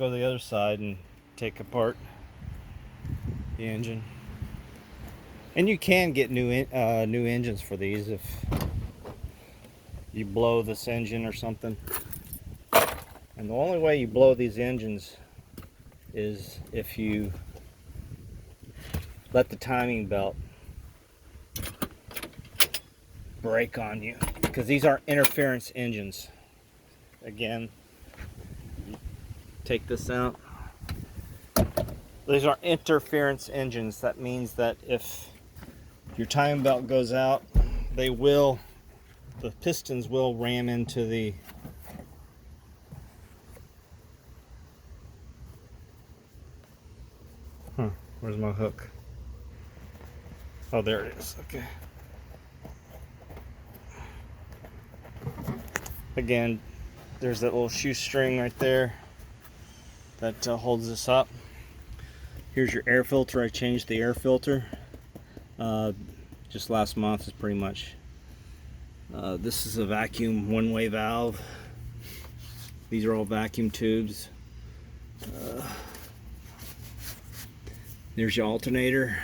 Go to the other side and take apart the engine. And you can get new engines for these if you blow this engine or something. And the only way you blow these engines is if you let the timing belt break on you, because these are interference engines. Again, take this out. These are interference engines. That means that if your timing belt goes out, the pistons will ram into the where's my hook? Oh, there it is. Okay. Again, there's that little shoestring right there that holds this up. Here's your air filter. I changed the air filter just last month. Is pretty much. This is a vacuum one-way valve. These are all vacuum tubes. There's your alternator.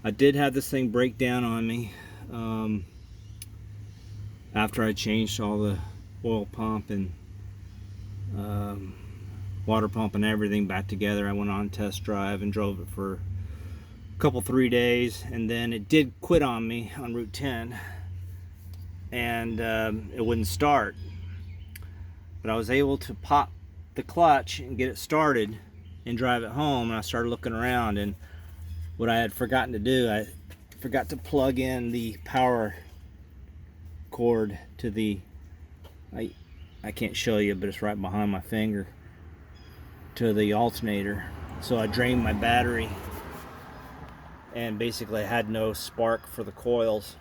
I did have this thing break down on me after I changed all the oil pump and water pump and everything back together. I went on test drive and drove it for a couple 3 days, and then it did quit on me on Route 10, and it wouldn't start. But I was able to pop the clutch and get it started and drive it home, and I started looking around, and what I had forgotten to do, I forgot to plug in the power cord to the, I can't show you, but it's right behind my finger, to the alternator. So I drained my battery, and basically I had no spark for the coils,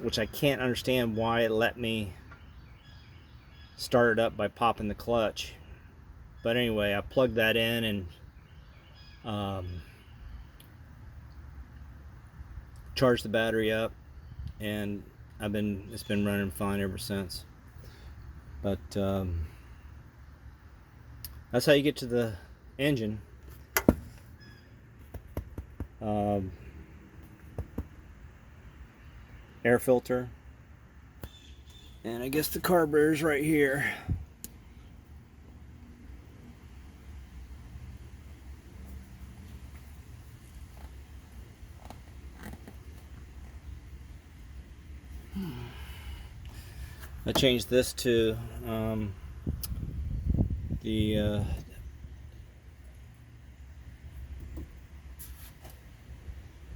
which I can't understand why it let me start it up by popping the clutch. But anyway, I plugged that in and charged the battery up, and it's been running fine ever since. But that's how you get to the engine. Air filter, and I guess the carburetor's right here. I changed this to the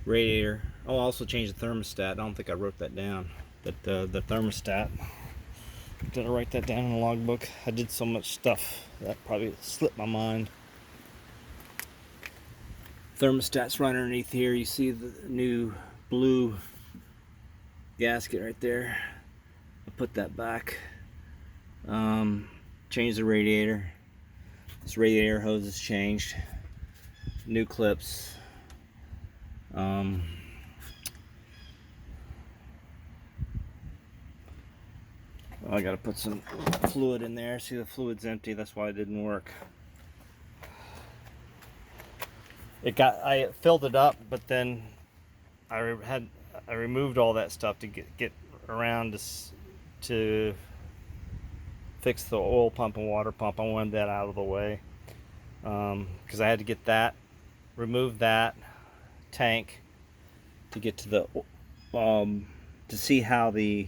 radiator. Oh, I also changed the thermostat. I don't think I wrote that down, but the thermostat. Did I write that down in the logbook? I did so much stuff that probably slipped my mind. Thermostat's right underneath here. You see the new blue gasket right there. I put that back. Changed the radiator. This radiator hose is changed. New clips. I gotta put some fluid in there. See, the fluid's empty. That's why it didn't work. I filled it up, but then I removed all that stuff to get around to fix the oil pump and water pump. I wanted that out of the way because I had to get that, remove that tank to get to the to see how the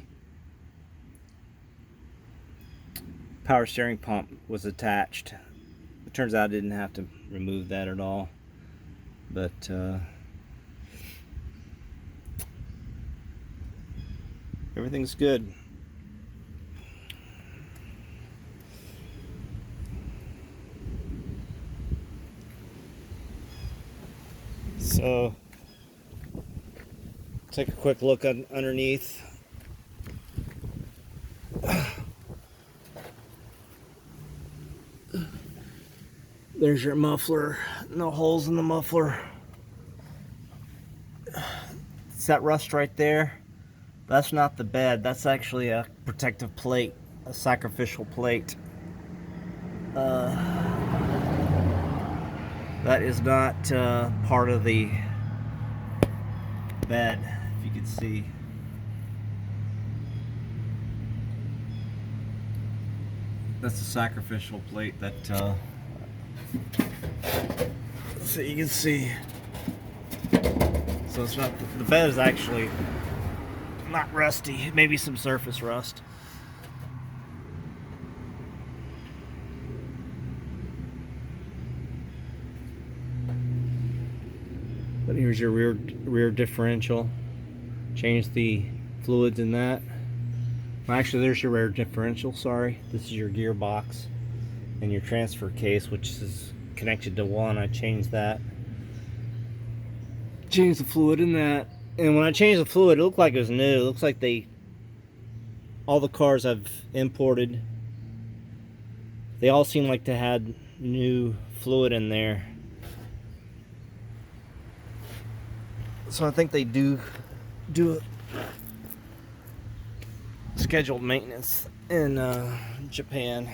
power steering pump was attached. It turns out I didn't have to remove that at all, but everything's good. So take a quick look underneath. There's your muffler. No holes in the muffler. It's that rust right there. That's not the bed. That's actually a protective plate, a sacrificial plate. That is not part of the bed, if you can see. That's a sacrificial plate that so you can see. So it's not, the bed is actually not rusty, maybe some surface rust. But here's your rear differential. Change the fluids in that. Well, actually, there's your rear differential. Sorry, this is your gearbox and your transfer case, which is connected to one. I changed that. Changed the fluid in that, and when I changed the fluid, it looked like it was new. It looks like all the cars I've imported, they all seem like they had new fluid in there. So I think they do scheduled maintenance in Japan.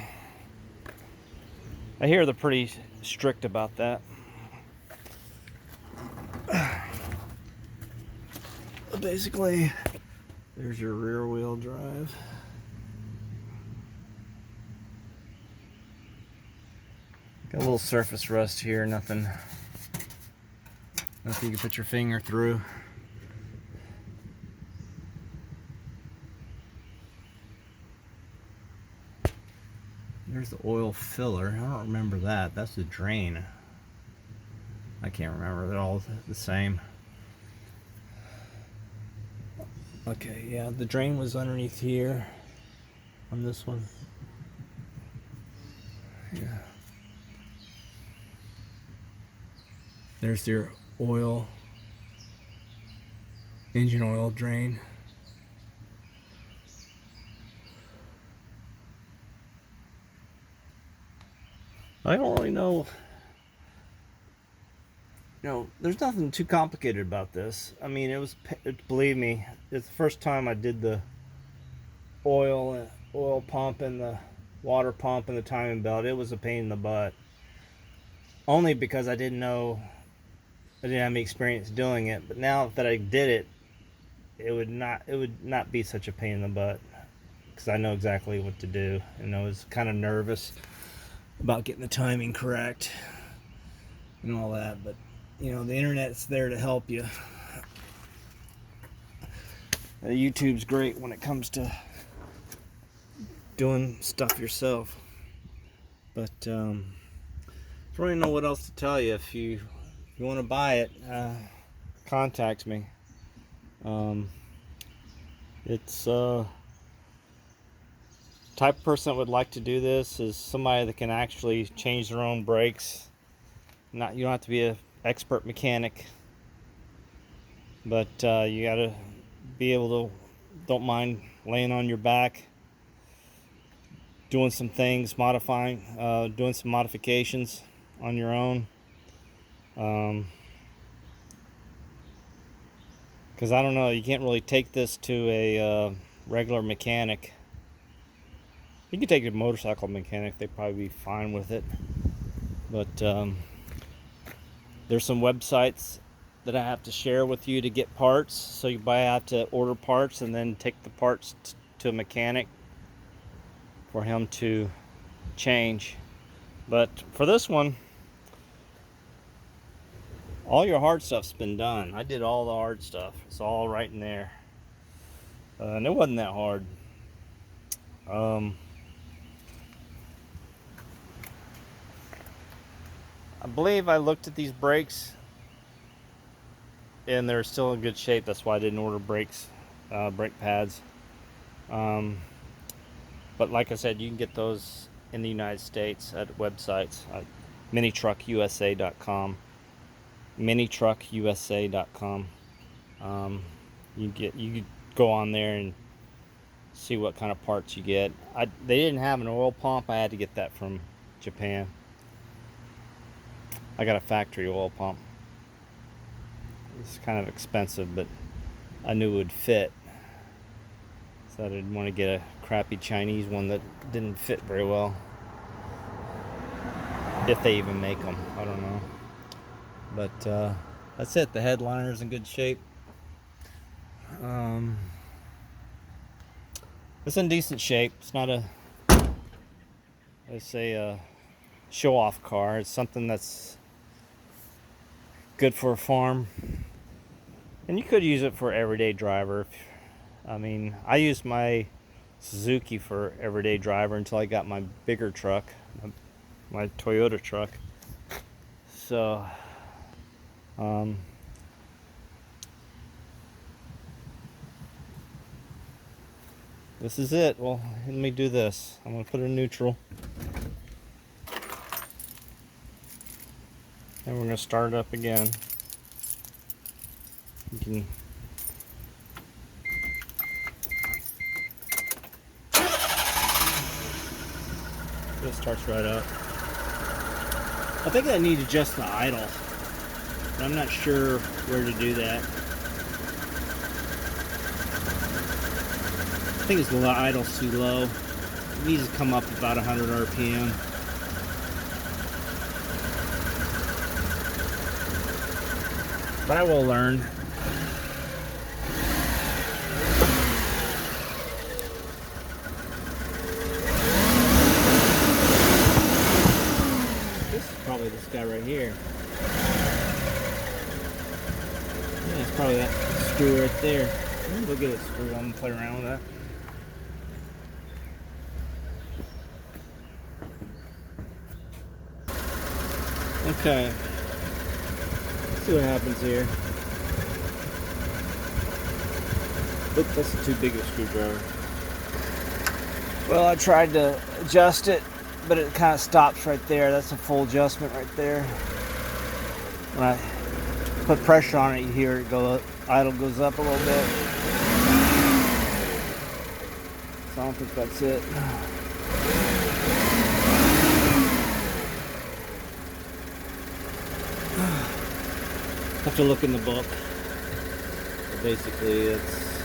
I hear they're pretty strict about that. Basically, there's your rear wheel drive. Got a little surface rust here, nothing you can put your finger through. There's the oil filler. I don't remember that. That's the drain. I can't remember. They're all the same. Okay, yeah, the drain was underneath here on this one. Yeah. There's your oil, engine oil drain. I don't really know. There's nothing too complicated about this. I mean, believe me, it's the first time I did the oil pump and the water pump and the timing belt. It was a pain in the butt. Only because I didn't have any experience doing it. But now that I did it, it would not be such a pain in the butt, because I know exactly what to do. And I was kind of nervous about getting the timing correct and all that, but the internet's there to help you. YouTube's great when it comes to doing stuff yourself. But I don't really know what else to tell you. If you want to buy it, contact me. It's type of person that would like to do this is somebody that can actually change their own brakes. You don't have to be an expert mechanic, but you got to be able to, don't mind laying on your back, doing some things, doing some modifications on your own. Because I don't know, you can't really take this to a regular mechanic. You can take it to a motorcycle mechanic, they'd probably be fine with it. But there's some websites that I have to share with you to get parts. So you have to order parts and then take the parts to a mechanic for him to change. But for this one, all your hard stuff's been done. I did all the hard stuff. It's all right in there. And it wasn't that hard. I believe I looked at these brakes and they're still in good shape. That's why I didn't order brake pads. But like I said, you can get those in the United States at websites, minitruckusa.com. minitruckusa.com. You can go on there and see what kind of parts you get. They didn't have an oil pump. I had to get that from Japan. I got a factory oil pump. It's kind of expensive, but I knew it would fit. So I didn't want to get a crappy Chinese one that didn't fit very well. if they even make them. I don't know. But that's it. The headliner's in good shape. It's in decent shape. It's not a, let's say, a show-off car. It's something that's good for a farm, and you could use it for everyday driver. I mean, I used my Suzuki for everyday driver until I got my bigger truck, my Toyota truck. So this is it. Well, let me do this. I'm gonna put it in neutral, and we're gonna start it up again. You can it starts right up. I think I need to adjust the idle, but I'm not sure where to do that. I think it's the idle's too low. It needs to come up about 100 RPM. But I will learn. This is probably this guy right here. Yeah, it's probably that screw right there. Look at it screw. I'm gonna play around with that. Okay. Let's see what happens here. Oops, that's too big a screwdriver. Well, I tried to adjust it, but it kind of stops right there. That's a full adjustment right there. When I put pressure on it, you hear it go up. Idle goes up a little bit. So I don't think that's it. Have to look in the book. But basically, it's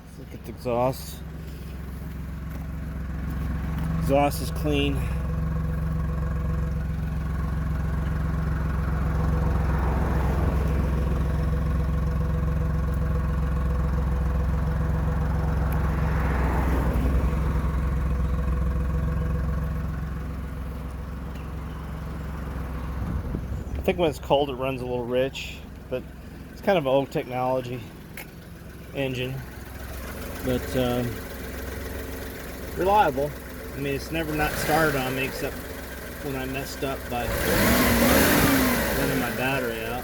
let's look at the exhaust. Exhaust is clean. I think when it's cold it runs a little rich, but it's kind of an old technology engine, but reliable. I mean, it's never not started on me except when I messed up by running my battery out.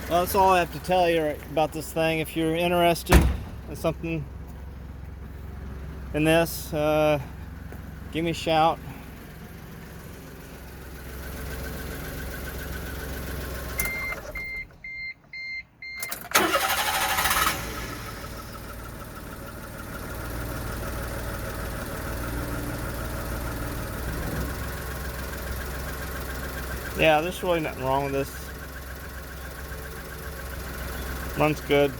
Well, that's all I have to tell you about this thing. If you're interested in something in this, give me a shout. Yeah, there's really nothing wrong with this. Runs good.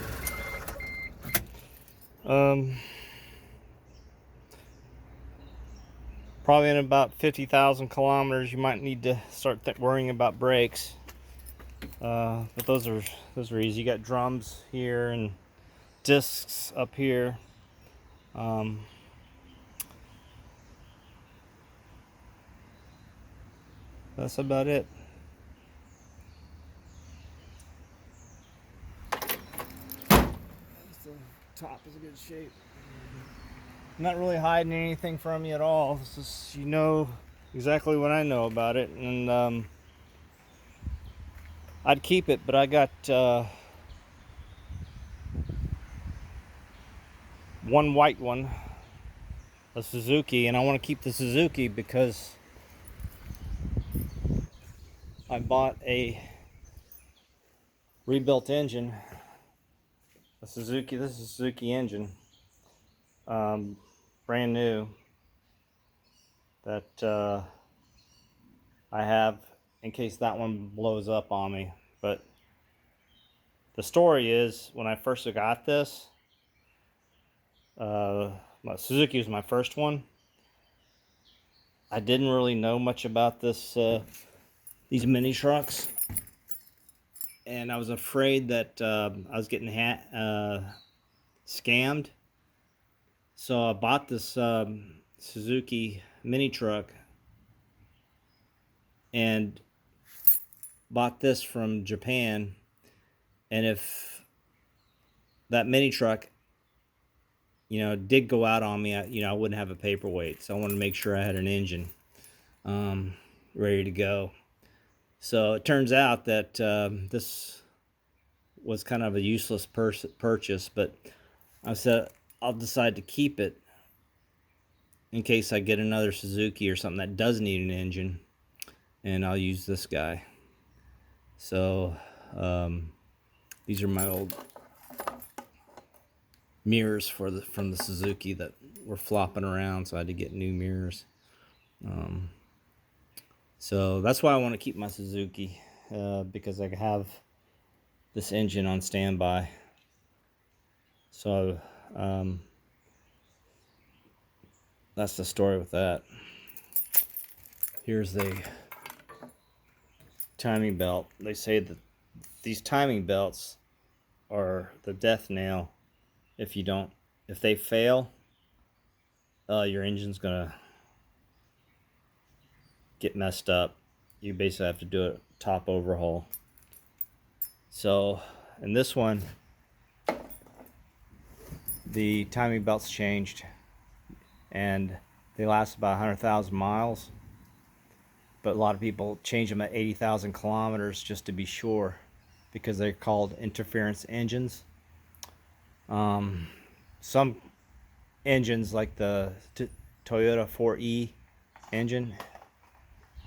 Probably in about 50,000 kilometers, you might need to start worrying about brakes. But those are easy. You got drums here and discs up here. That's about it. The top is in good shape. I'm not really hiding anything from you at all. This is, you know exactly what I know about it, and I'd keep it, but I got one white one, a Suzuki, and I want to keep the Suzuki because I bought a rebuilt engine, a Suzuki. This is a Suzuki engine, brand new, that I have in case that one blows up on me. But the story is, when I first got this, my Suzuki was my first one. I didn't really know much about these mini trucks, and I was afraid that I was getting scammed. So I bought this Suzuki mini truck and bought this from Japan. And if that mini truck, did go out on me, I wouldn't have a paperweight. So I wanted to make sure I had an engine ready to go. So it turns out that this was kind of a useless purchase, but I said I'll decide to keep it in case I get another Suzuki or something that does need an engine, and I'll use this guy. So these are my old mirrors from the Suzuki that were flopping around, so I had to get new mirrors. So that's why I want to keep my Suzuki, because I have this engine on standby. So that's the story with that. Here's the timing belt. They say that these timing belts are the death nail. If they fail, your engine's gonna get messed up. You basically have to do a top overhaul. So in this one, the timing belts changed, and they last about 100,000 miles. But a lot of people change them at 80,000 kilometers just to be sure, because they're called interference engines. Some engines, like the Toyota 4E engine,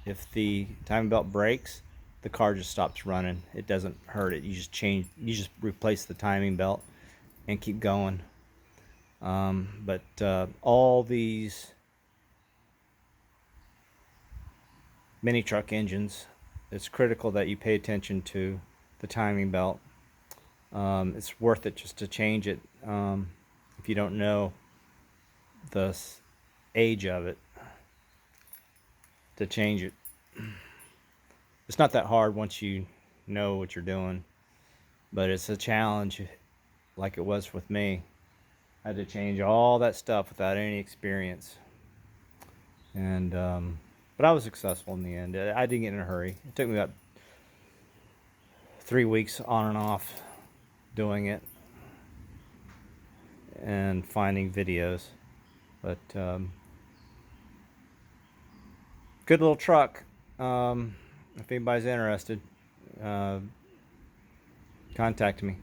if the timing belt breaks, the car just stops running. It doesn't hurt it. You just replace the timing belt and keep going. But all these mini truck engines, it's critical that you pay attention to the timing belt. It's worth it just to change it if you don't know the age of it, to change it. It's not that hard once you know what you're doing, but it's a challenge, like it was with me. I had to change all that stuff without any experience, and but I was successful in the end. I didn't get in a hurry. It took me about 3 weeks on and off doing it and finding videos. But good little truck. If anybody's interested, contact me.